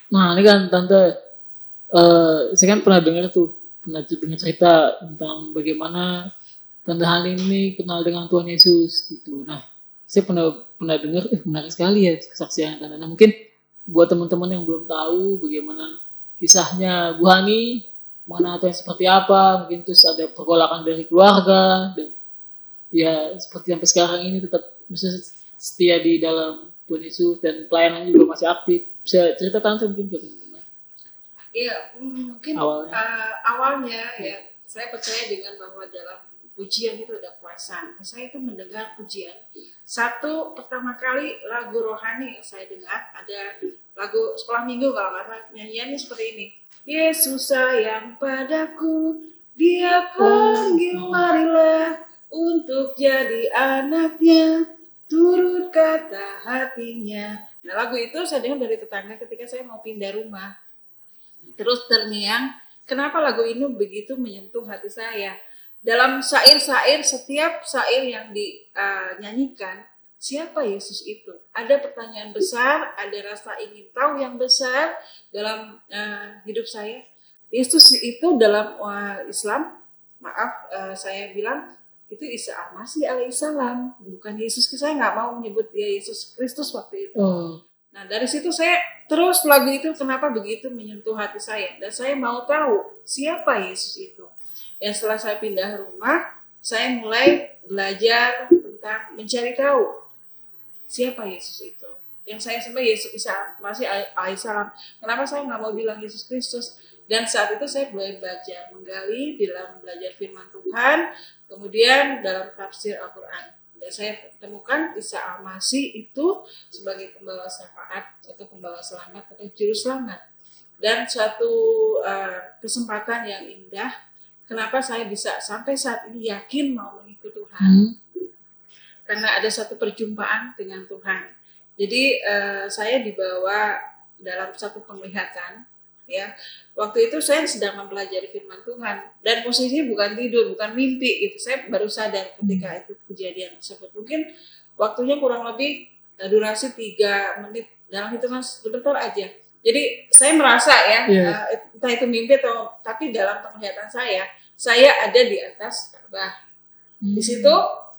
Nah, ini kan Tante, saya kan pernah dengar cerita tentang bagaimana Tante Hani ini kenal dengan Tuhan Yesus gitu. Nah, saya pernah dengar, menarik sekali ya kesaksian Tante. Nah, mungkin buat teman-teman yang belum tahu bagaimana kisahnya Bu Hani, mengenal Tuhan seperti apa, mungkin terus ada pergolakan dari keluarga, dan ya seperti sampai sekarang ini tetap bisa setia di dalam Tuhan Yesus dan pelayanannya juga masih aktif. Bisa cerita Tante mungkin ke teman-teman. Iya, mungkin awalnya ya saya percaya dengan bahwa dalam pujian itu ada kuasa. Saya itu mendengar pujian. Pertama kali lagu rohani yang saya dengar, ada lagu sekolah minggu kalau nggak salah, nyanyiannya seperti ini. Yesus sayang padaku, Dia panggil marilah untuk jadi anaknya, turut kata hatinya. Nah, lagu itu saya dengar dari tetangga ketika saya mau pindah rumah. Terus terngiang, kenapa lagu ini begitu menyentuh hati saya? Dalam syair-syair, setiap syair yang dinyanyikan, siapa Yesus itu? Ada pertanyaan besar, ada rasa ingin tahu yang besar dalam hidup saya. Yesus itu dalam Islam, saya bilang, itu Isa Al-Masih alaihissalam, bukan Yesus. Saya nggak mau menyebut dia Yesus Kristus waktu itu. Nah, dari situ saya terus lagu itu kenapa begitu menyentuh hati saya, dan saya mau tahu siapa Yesus itu. Dan setelah saya pindah rumah, saya mulai belajar tentang mencari tahu siapa Yesus itu. Yang saya sembah Yesus Isa Al-Masih alaihissalam. Kenapa saya nggak mau bilang Yesus Kristus? Dan saat itu saya mulai belajar, menggali dalam belajar firman Tuhan, kemudian dalam tafsir Al-Quran. Dan saya temukan Isa Al-Masih itu sebagai pembawa syafaat atau pembawa selamat atau juru selamat. Dan suatu kesempatan yang indah, kenapa saya bisa sampai saat ini yakin mau mengikut Tuhan. Karena ada satu perjumpaan dengan Tuhan. Jadi saya dibawa dalam satu penglihatan. Ya, waktu itu saya sedang mempelajari firman Tuhan dan posisinya bukan tidur, bukan mimpi gitu. Saya baru sadar ketika itu kejadian tersebut. Mungkin waktunya kurang lebih durasi 3 menit, dalam hitungan sebentar aja. Jadi saya merasa entah itu mimpi atau, tapi dalam penglihatan saya ada di atas Ka'bah. Di situ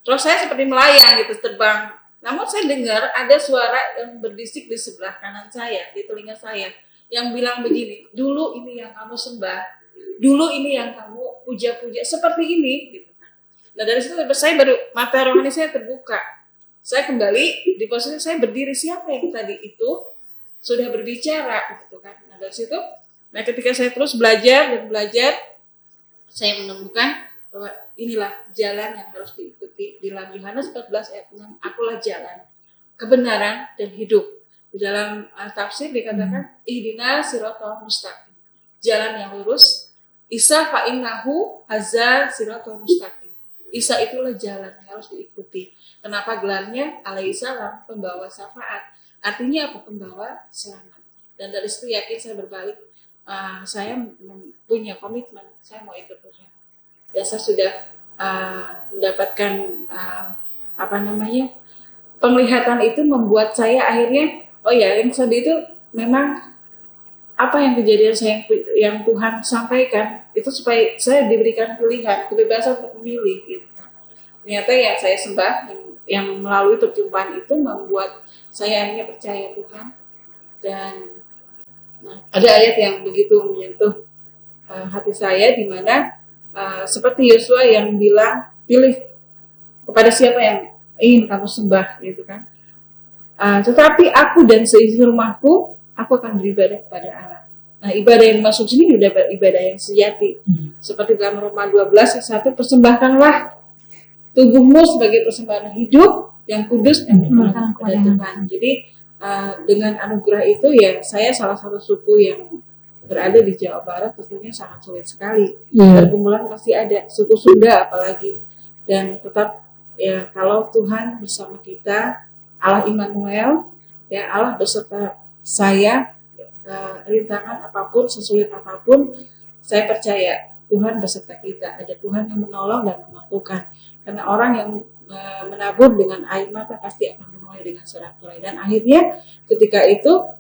terus saya seperti melayang gitu, terbang. Namun saya dengar ada suara yang berbisik di sebelah kanan saya, di telinga saya, yang bilang begini, dulu ini yang kamu sembah, dulu ini yang kamu puja-puja, seperti ini gitu. Nah, dari situ saya baru, mata rohani saya terbuka. Saya kembali di posisi saya berdiri, siapa yang tadi itu sudah berbicara gitu kan. Nah, dari situ, ketika saya terus belajar, saya menemukan bahwa inilah jalan yang harus diikuti. Di dalam Yohanes 14 ayat 6, akulah jalan, kebenaran dan hidup. Di dalam tafsir dikatakan ihdinas siratal mustaqim, jalan yang lurus. Isa fa'innahu hazza siratal mustaqim. Isa itulah jalan yang harus diikuti. Kenapa gelarnya alaihissalam, pembawa syafaat? Artinya apa? Pembawa selamat. Dan dari situ yakin saya berbalik, saya punya komitmen, saya mau ikut Tuhan. Dan saya sudah mendapatkan penglihatan itu membuat saya akhirnya yang tadi itu memang apa yang kejadian saya yang Tuhan sampaikan itu supaya saya diberikan pilihan, kebebasan untuk memilih gitu. Ternyata yang saya sembah yang melalui perjumpaan itu membuat saya akhirnya percaya Tuhan. Dan ada ayat yang begitu menyentuh hati saya, di mana seperti Yosua yang bilang, pilih kepada siapa yang ingin kamu sembah gitu kan. Tetapi aku dan seisi rumahku, aku akan beribadah kepada Allah. Nah, ibadah yang masuk sini sudah ibadah yang sejati. Seperti dalam Roma 12 ayat 1, persembahkanlah tubuhmu sebagai persembahan hidup yang kudus dan berkenan kepada Tuhan. Jadi dengan anugerah itu ya saya salah satu suku yang berada di Jawa Barat tentunya sangat sulit sekali. Pergumulan pasti ada, suku Sunda apalagi. Dan tetap ya kalau Tuhan bersama kita, Allah Immanuel, ya Allah beserta saya, rintangan apapun, sesulit apapun, saya percaya Tuhan beserta kita. Ada Tuhan yang menolong dan memampukan. Karena orang yang menabur dengan air mata pasti akan menuai dengan sorak-sorai. Dan akhirnya ketika itu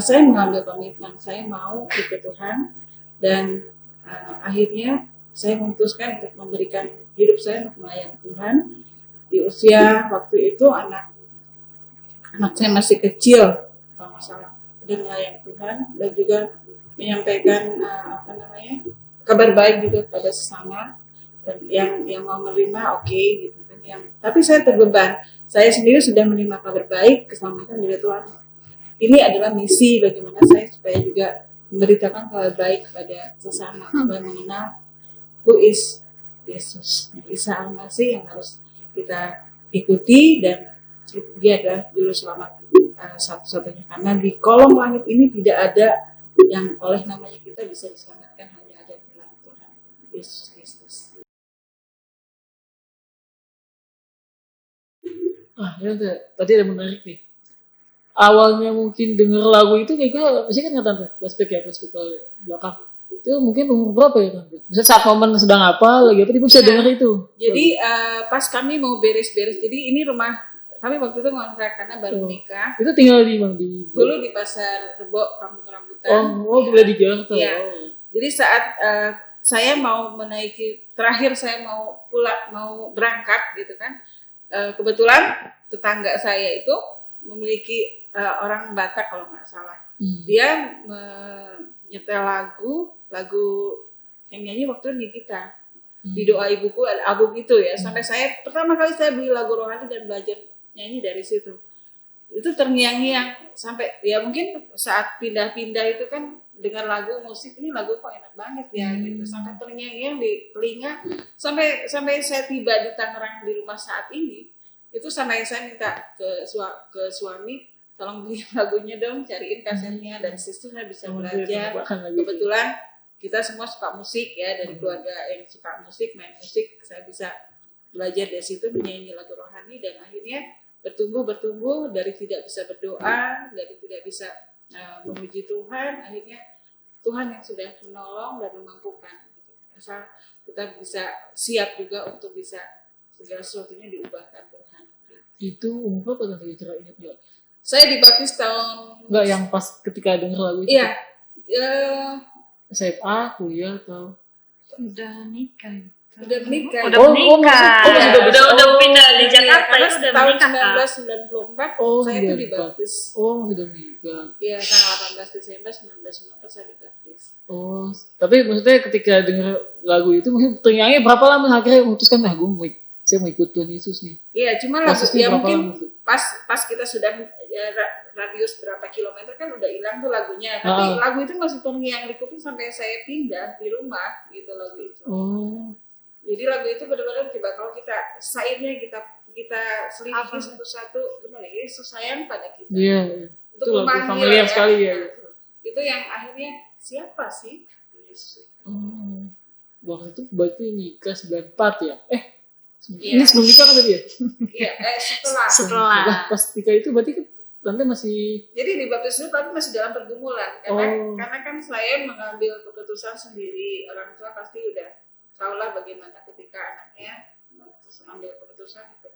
saya mengambil komitmen, saya mau ikut Tuhan, dan akhirnya saya memutuskan untuk memberikan hidup saya untuk melayani Tuhan. Di usia waktu itu anak saya masih kecil, kalau nggak salah, dan melayani Tuhan dan juga menyampaikan kabar baik juga pada sesama, dan yang mau menerima oke, gitu kan. Tapi saya terbeban, saya sendiri sudah menerima kabar baik, keselamatan dari Tuhan. Ini adalah misi bagaimana saya supaya juga memberitakan kabar baik kepada sesama, supaya mengenal who is Yesus, Isa Al-Masih yang harus kita ikuti, dan dia adalah juru selamat satu-satunya. Karena di kolom langit ini tidak ada yang oleh namanya kita bisa diselamatkan, hanya ada di dalam Tuhan Yesus Kristus. Ya tadi ada menarik nih. Awalnya mungkin denger lagu itu kayak masih kan nggak tante? Flashback ke belakang. Itu mungkin umur berapa ya tante? Bisa saat momen sedang apa lagi apa tiba bisa denger itu. Jadi pas kami mau beres-beres, jadi ini rumah kami waktu itu ngontrak karena baru nikah. Itu tinggal di mana? Dulu di Pasar Rebo, Kampung Rambutan. Boleh di Jakarta. Iya. Jadi saat saya mau menaiki, terakhir saya mau pulang, mau berangkat gitu kan. Kebetulan tetangga saya itu memiliki orang Batak kalau nggak salah. Dia menyetel lagu yang nyanyi waktu itu Nikita. Di Doa Ibuku ada album itu ya. Sampai saya pertama kali saya beli lagu rohani dan belajar nyanyi dari situ. Itu terngiang-ngiang sampai ya mungkin saat pindah-pindah itu kan dengan lagu musik, ini lagu kok enak banget ya gitu. Sampai terngiang-ngiang di telinga sampai saya tiba di Tangerang di rumah saat ini. Itu sampai saya minta ke suami, tolong beli lagunya dong, cariin kasetnya, dan situ saya bisa belajar. Kebetulan kita semua suka musik ya, dari keluarga yang suka musik, main musik, saya bisa belajar dari situ menyanyi lagu rohani, dan akhirnya bertumbuh dari tidak bisa berdoa, dari tidak bisa memuji Tuhan, akhirnya Tuhan yang sudah menolong dan memampukan. Asal kita bisa siap juga untuk bisa segala sesuatunya diubahkan Tuhan. Itu umur berapa tadi cara ingat nggak? Saya dibaptis tahun nggak yang pas ketika denger lagu itu? Iya. SMA, kuliah atau udah nikah? Udah menikah. Udah pindah di Jakarta ya, udah tahun menikah. 1994 saya tuh dibaptis. Sudah menikah. Iya, tanggal 18 Desember 1994 saya dibaptis. Tapi maksudnya ketika denger lagu itu mungkin ternyanyi berapa lama akhirnya memutuskan saya mau ikut Tuhan Yesus nih. Iya, cuma lagu ya mungkin pas kita sudah radius berapa kilometer kan udah hilang tuh lagunya. Tapi lagu itu masih terngiang di kuping sampai saya pindah di rumah gitu lagu itu. Jadi lagu itu benar-benar coba kalau kita sairnya kita selidiki satu-satu, gimana Yesus sayang pada kita. Iya. Untuk memanggil familiar sekali ya. Itu yang akhirnya siapa sih Yesus? Waktu itu berarti nikah 94 ya? Ini sebelum nikah kan tadi ya? Iya, setelah. Setelah. Pas nikah itu berarti kan tante masih dibaptis dulu tapi masih dalam pergumulan karena kan saya mengambil keputusan sendiri. Orang tua pasti udah tahulah bagaimana ketika anaknya mengambil keputusan itu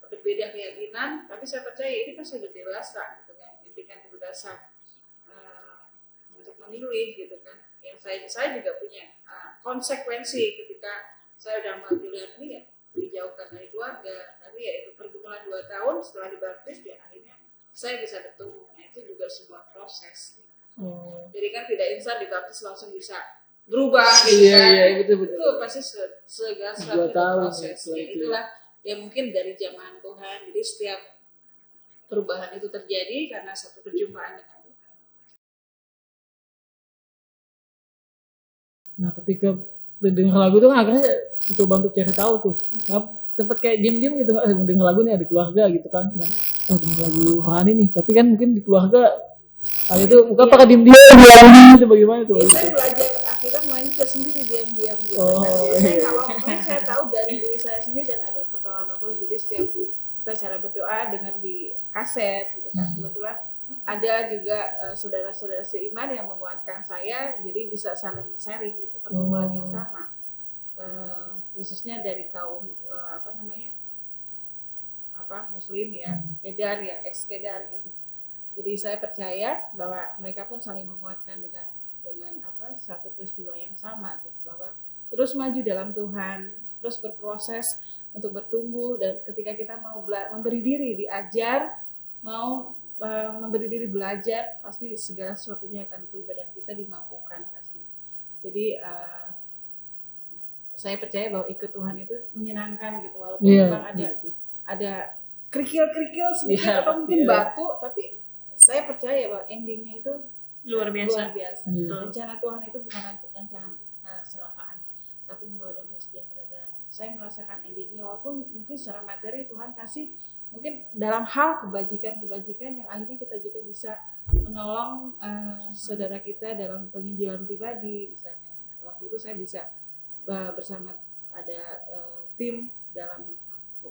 berbeda keyakinan, tapi saya percaya ini kan sudah dewasa gitu kan, diberikan kebebasan untuk memilih gitu kan. Yang saya juga punya konsekuensi ketika saya udah mengambil pilihan ini ya, dijauhkan dari keluarga, tapi ya itu pergumulan 2 tahun setelah dibaptis ya akhirnya saya bisa bertemu. Nah, itu juga sebuah proses. Jadi kan tidak instan dibaptis langsung bisa berubah gitu kan. Iya, betul. Itu pasti segala sesuatu proses. Itulah ya mungkin dari zaman Tuhan. Jadi setiap perubahan itu terjadi karena satu perjumpaan dengan Tuhan. Nah, ketika dengar lagu itu kan akhirnya coba untuk cari tahu tuh. Tempat kayak diem-diem gitu nggak dengar lagu nih ada keluarga gitu kan. Dengar lagu rohani nih. Tapi kan mungkin di keluarga Nah, itu bukan pakai diam-diam itu bagaimana tuh? Ya, saya belajar akhirnya main ke sendiri diam-diam gitu. Saya nggak mau, saya tahu dari diri saya sendiri dan ada pertolongan Roh Kudus. Jadi setiap kita cara berdoa dengan di kaset gitu kan. Kebetulan ada juga saudara-saudara seiman yang menguatkan saya, jadi bisa saling sharing gitu pergumulan yang sama. Khususnya dari kaum muslim ya, kedar ya, ex kedar gitu. Jadi saya percaya bahwa mereka pun saling menguatkan dengan satu peristiwa yang sama gitu, bahwa terus maju dalam Tuhan, terus berproses untuk bertumbuh, dan ketika kita mau memberi diri diajar, mau memberi diri belajar, pasti segala sesuatunya akan berubah dan kita dimampukan pasti. Jadi saya percaya bahwa ikut Tuhan itu menyenangkan gitu, walaupun memang ada kerikil-kerikil sedikit atau mungkin batu, tapi saya percaya bahwa endingnya itu luar biasa. Rencana Tuhan itu bukan rencana kecelakaan, tapi membawa damai sejahtera. Dan saya merasakan endingnya, walaupun mungkin secara materi Tuhan kasih mungkin dalam hal kebajikan yang akhirnya kita juga bisa menolong saudara kita dalam penginjilan pribadi misalnya. Waktu itu saya bisa bersama ada tim dalam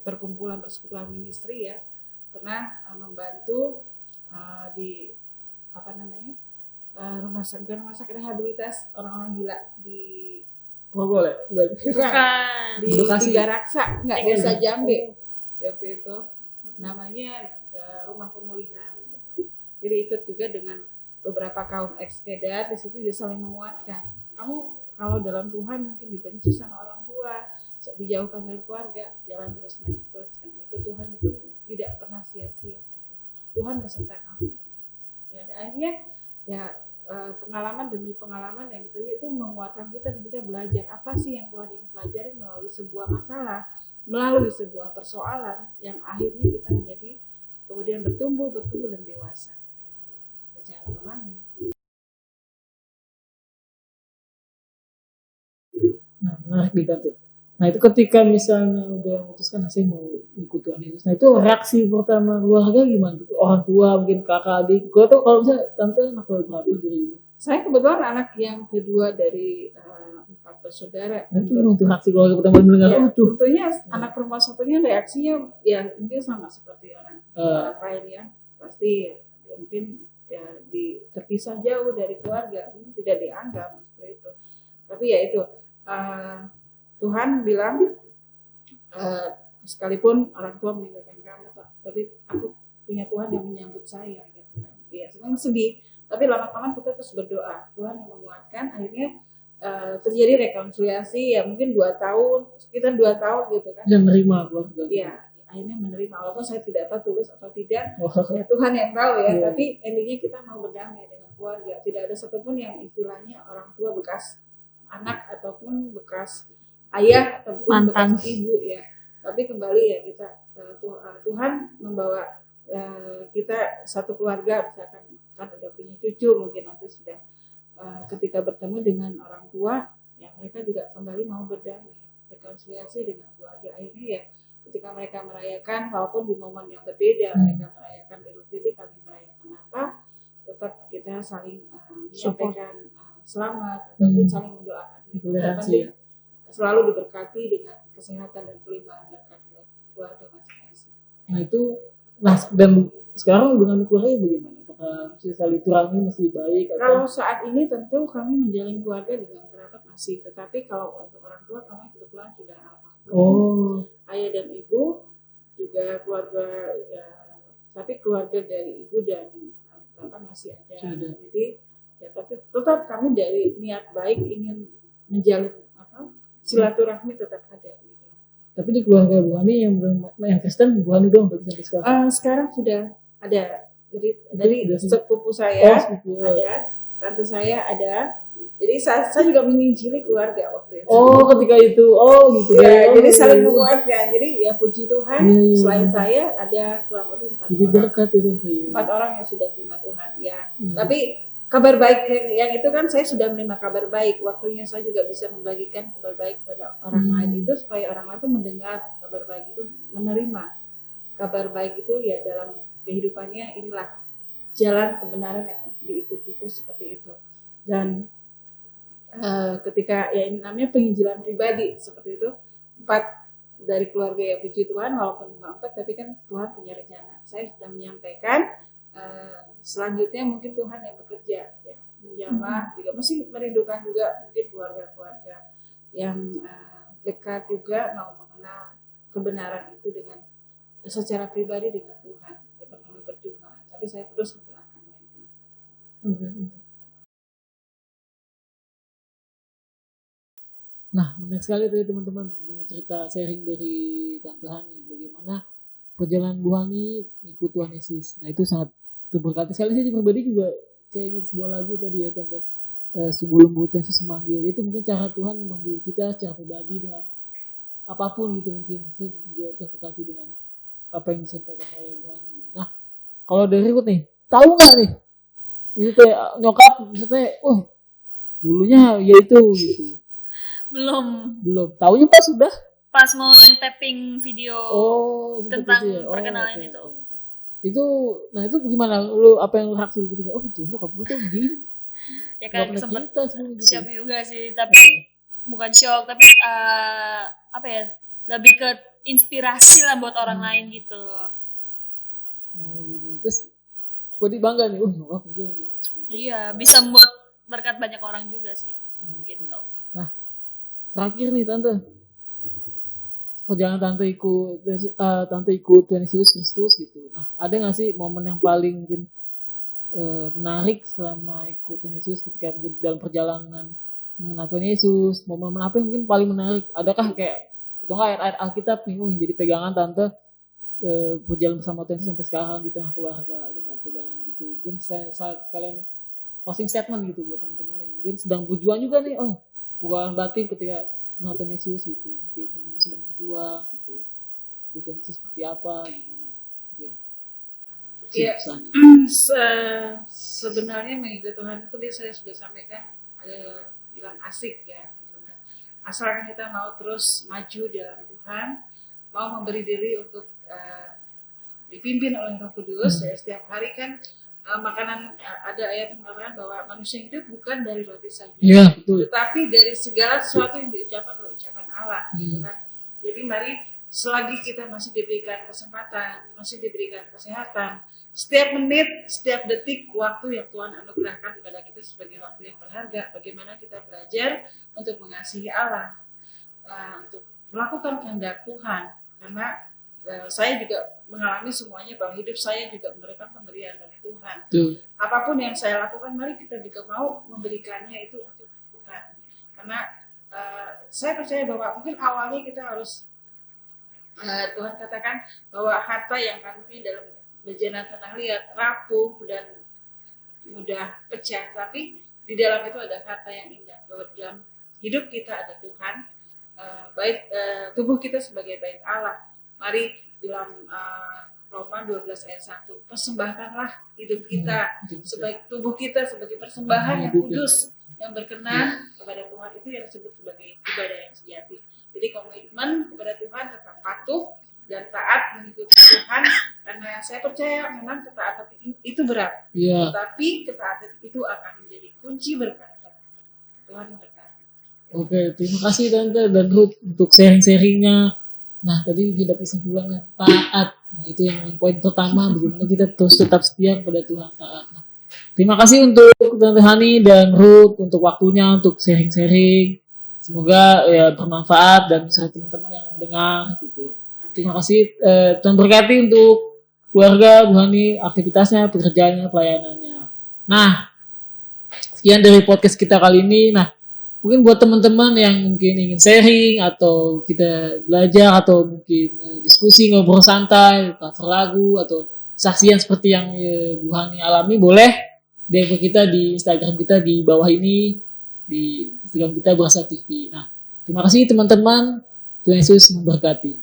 perkumpulan persekutuan ministry ya, pernah membantu di rumah sakit rehabilitas orang-orang gila di Grogol ya? Di Tiga Raksa, nggak Desa Jambe waktu itu, namanya rumah pemulihan gitu. Jadi ikut juga dengan beberapa kaum ex-kedar, di situ dia saling menguatkan. Kamu kalau dalam Tuhan mungkin dibenci sama orang tua, dijauhkan dari keluarga, jalan terus kan itu Tuhan itu tidak pernah sia-sia gitu. Tuhan beserta kamu. Ya akhirnya ya pengalaman demi pengalaman yang itu menguatkan kita, dan kita belajar apa sih yang Tuhan ingin pelajari melalui sebuah masalah, melalui sebuah persoalan yang akhirnya kita menjadi kemudian bertumbuh dan dewasa secara rohani. Nah, menarik dibantu. Nah itu ketika misalnya udah memutuskan saya mau ikut Tuhan Yesus, nah itu reaksi pertama keluarga gimana? Orang tua, mungkin kakak adik. Gue tuh kalau misalnya tante anak berapa dari? Saya kebetulan anak yang kedua dari 4 bersaudara. Nah itu untuk reaksi keluarga pertama mendengar ya, tentunya anak perempuan satunya reaksinya ya mungkin sama seperti orang lain ya, pasti ya, mungkin ya terpisah jauh dari keluarga, tidak dianggap seperti itu. Tapi ya itu. Tuhan bilang sekalipun orang tua meninggalkan kamu, tapi aku punya Tuhan yang menyambut saya gitu. Ya sebenarnya sedih, tapi lama-lama kita terus berdoa, Tuhan yang menguatkan, akhirnya terjadi rekonsiliasi ya mungkin 2 tahun, sekitar 2 tahun gitu kan. Dan menerima keluarga. Iya, akhirnya menerima, walaupun saya tidak tahu tulis atau tidak, ya Tuhan yang tahu ya. Tapi endingnya kita mau berdamai dengan keluarga, tidak ada satupun yang istilahnya orang tua bekas anak ataupun bekas ayah ataupun bekas ibu ya, tapi kembali ya kita Tuhan membawa kita satu keluarga, misalkan kan udah punya cucu, mungkin nanti sudah ketika bertemu dengan orang tua ya mereka juga kembali mau berdamai, rekonsiliasi dengan keluarga. Akhirnya ya ketika mereka merayakan, walaupun di momen yang berbeda, mereka merayakan Idul Fitri, kami merayakan apa, tetap kita saling menyampaikan selamat ataupun saling mendoakan. Selalu diberkati dengan kesehatan dan kelimpahan berkat keluarga masing-masing. Nah itu, dan sekarang dengan keluarga bagaimana? Apakah silaturahmi masih baik? Kalau saat ini tentu kami menjalin keluarga dengan kerabat masih, tetapi kalau untuk orang tua kami kebetulan sudah ayah dan ibu juga keluarga ya, tapi keluarga dari ibu dan bapak masih ada. Jadi ya tetap kami dari niat baik ingin menjalin silaturahmi tetap ada gitu. Tapi di keluarga Bu Hani yang Kristen, Bu Hani doang sampai sekarang. Sekarang sudah ada. Jadi dari sepupu saya ada, tante saya ada. Jadi saya juga menginjili keluarga waktu itu. Ketika itu, gitu ya. Jadi saling menguatkan. Jadi ya puji Tuhan, selain saya ada kurang lebih 4 jadi orang. Berkat itu saya. 4 orang yang sudah terima Tuhan ya. Tapi kabar baik yang itu kan saya sudah menerima kabar baik. Waktunya saya juga bisa membagikan kabar baik kepada orang lain itu supaya orang lain itu mendengar kabar baik itu, menerima kabar baik itu ya dalam kehidupannya. Inilah jalan kebenaran yang diikuti itu seperti itu. Dan ketika ya ini namanya penginjilan pribadi seperti itu, 4 dari keluarga ya puji Tuhan, walaupun 4 tapi kan Tuhan punya rencana. Saya sudah menyampaikan, selanjutnya mungkin Tuhan yang bekerja ya, menjamah juga masih merindukan juga mungkin keluarga-keluarga yang dekat juga mau mengenal kebenaran itu dengan secara pribadi dengan Tuhan, dengan berjumpa. Tapi saya terus mendoakannya. Nah, menarik sekali tadi teman-teman dengan cerita sharing dari Tante Hani bagaimana perjalanan Bu Hani ikut Tuhan Yesus. Nah, itu sangat terberkati sekali. Saya pribadi juga kayak ingat sebuah lagu tadi ya Tante. Sebelum Bu Yesus memanggil, itu mungkin cara Tuhan memanggil kita secara pribadi dengan apapun gitu, mungkin saya juga terberkati dengan apa yang disampaikan oleh Bu Hani. Nah, kalau dari Ruth nih, tahu nggak nih? Maksudnya nyokap, maksudnya, dulunya ya itu gitu. Belum. Taunya pas sudah. Pas mau tapping video tentang ya? perkenalan okay. itu. Itu, nah itu gimana? Lu apa yang lu hasil ketika? Itu nyokap gue tuh begini. Ya kan sempet shock juga sih, tapi bukan shock, tapi apa ya? Lebih ke inspirasi lah buat orang lain gitu. Oh gitu. Terus jadi bangga nih, nyokap gue gini. Iya, bisa buat berkat banyak orang juga sih. Gitu. Nah, terakhir nih Tante, perjalanan Tante ikut Tuhan Yesus Kristus gitu. Nah, ada nggak sih momen yang paling mungkin menarik selama ikut Tuhan Yesus ketika mungkin dalam perjalanan mengenal Tuhan Yesus? Momen apa yang mungkin paling menarik? Adakah kayak atau nggak ayat Alkitab nih yang jadi pegangan Tante berjalan bersama Tuhan Yesus sampai sekarang di tengah keluarga dengan pegangan gitu? Mungkin saya kalian closing statement gitu buat teman-teman yang mungkin sedang berjuang juga nih, perubahan batin ketika kenal Tuhan Yesus gitu, mungkin teman sedang berjuang gitu, Tuhan Yesus seperti apa, gimana mungkin. Ya, sebenarnya mengikuti Tuhan itu saya sudah sampaikan, ada bilang asik ya, asalkan kita mau terus maju dalam Tuhan, mau memberi diri untuk dipimpin oleh Roh Kudus. Ya, setiap hari kan makanan, ada ayat yang mengatakan bahwa manusia hidup bukan dari roti saja, tetapi dari segala sesuatu yang diucapkan oleh ucapan Allah. Gitu kan? Jadi mari selagi kita masih diberikan kesempatan, masih diberikan kesehatan, setiap menit, setiap detik waktu yang Tuhan anugerahkan kepada kita sebagai waktu yang berharga, bagaimana kita belajar untuk mengasihi Allah, untuk melakukan kehendak Tuhan. Karena saya juga mengalami semuanya bahwa hidup saya juga merupakan pemberian dari Tuhan. Apapun yang saya lakukan, mari kita juga mau memberikannya itu untuk Tuhan. Karena saya percaya bahwa mungkin awalnya kita harus, Tuhan katakan bahwa harta yang kami punya dalam bejana tanah liat rapuh dan mudah pecah, tapi di dalam itu ada harta yang indah. Bahwa dalam hidup kita ada Tuhan, tubuh kita sebagai bait Allah. Mari dalam Roma 12 ayat 1, persembahkanlah hidup kita sebagai tubuh kita sebagai persembahan yang kudus, yang berkenan kepada Tuhan. Itu yang disebut sebagai ibadah yang sejati. Jadi komitmen kepada Tuhan, tetap patuh dan taat mengikuti Tuhan, karena saya percaya memang ketaatan itu berat, tetapi ketaatan itu akan menjadi kunci berkat. Tuhan berkati. Oke, terima kasih Tante dan Ruth untuk sharing-sharingnya. Nah, tadi kita kesimpulannya taat. Nah, itu yang poin pertama, bagaimana kita terus tetap setia kepada Tuhan, taat. Nah, terima kasih untuk Tante Hani dan Ruth untuk waktunya untuk sharing-sharing. Semoga ya bermanfaat dan bisa teman-teman yang mendengar gitu. Terima kasih, Tuhan berkati untuk keluarga Bu Hani, aktivitasnya, pekerjaannya, pelayanannya. Nah, sekian dari podcast kita kali ini. Nah, mungkin buat teman-teman yang mungkin ingin sharing atau kita belajar atau mungkin diskusi, ngobrol santai, cover lagu atau saksian seperti yang Bu Hani alami, boleh DM kita di Instagram kita di bawah ini, di Instagram kita Berasa TV. Nah, terima kasih teman-teman. Tuhan Yesus memberkati.